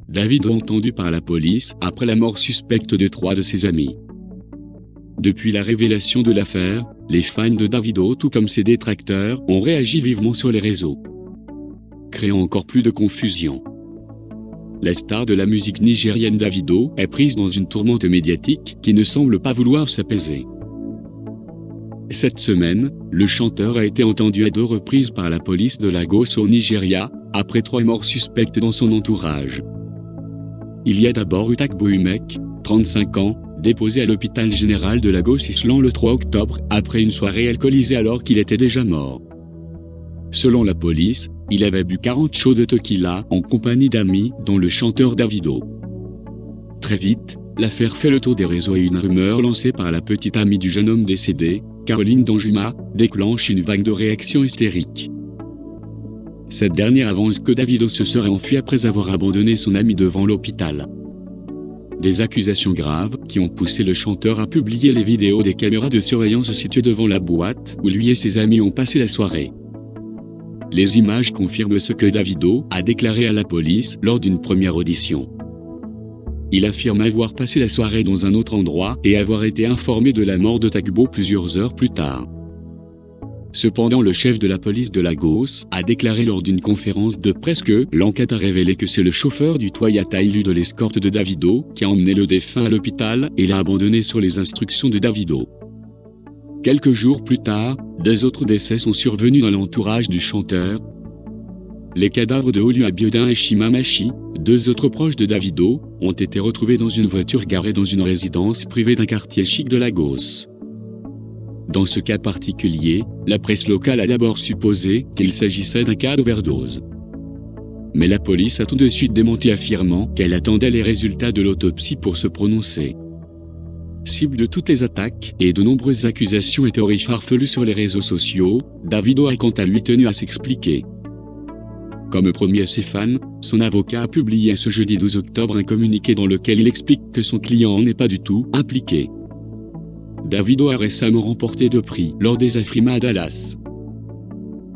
Davido entendu par la police après la mort suspecte de 3 de ses amis. Depuis la révélation de l'affaire, les fans de Davido tout comme ses détracteurs ont réagi vivement sur les réseaux, créant encore plus de confusion. La star de la musique nigérienne Davido est prise dans une tourmente médiatique qui ne semble pas vouloir s'apaiser. Cette semaine, le chanteur a été entendu à 2 reprises par la police de Lagos au Nigeria, après 3 morts suspectes dans son entourage. Il y a d'abord eu Takbo Umek, 35 ans, déposé à l'hôpital général de Lagos Island le 3 octobre, après une soirée alcoolisée alors qu'il était déjà mort. Selon la police, il avait bu 40 shots de tequila en compagnie d'amis, dont le chanteur Davido. Très vite, l'affaire fait le tour des réseaux et une rumeur lancée par la petite amie du jeune homme décédé, Caroline Danjuma, déclenche une vague de réactions hystériques. Cette dernière avance que Davido se serait enfui après avoir abandonné son ami devant l'hôpital. Des accusations graves qui ont poussé le chanteur à publier les vidéos des caméras de surveillance situées devant la boîte où lui et ses amis ont passé la soirée. Les images confirment ce que Davido a déclaré à la police lors d'une première audition. Il affirme avoir passé la soirée dans un autre endroit et avoir été informé de la mort de Takbo plusieurs heures plus tard. Cependant, le chef de la police de Lagos a déclaré lors d'une conférence de presse que l'enquête a révélé que c'est le chauffeur du Toyota Hilux de l'escorte de Davido qui a emmené le défunt à l'hôpital et l'a abandonné sur les instructions de Davido. Quelques jours plus tard, 2 autres décès sont survenus dans l'entourage du chanteur. Les cadavres de Oluwabiodun et Shimamachi, 2 autres proches de Davido, ont été retrouvés dans une voiture garée dans une résidence privée d'un quartier chic de Lagos. Dans ce cas particulier, la presse locale a d'abord supposé qu'il s'agissait d'un cas d'overdose. Mais la police a tout de suite démenti, affirmant qu'elle attendait les résultats de l'autopsie pour se prononcer. Cible de toutes les attaques et de nombreuses accusations et théories farfelues sur les réseaux sociaux, Davido a quant à lui tenu à s'expliquer. Comme promis à ses fans, son avocat a publié ce jeudi 12 octobre un communiqué dans lequel il explique que son client n'est pas du tout impliqué. Davido a récemment remporté 2 prix lors des Afrima à Dallas.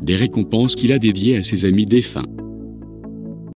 Des récompenses qu'il a dédiées à ses amis défunts.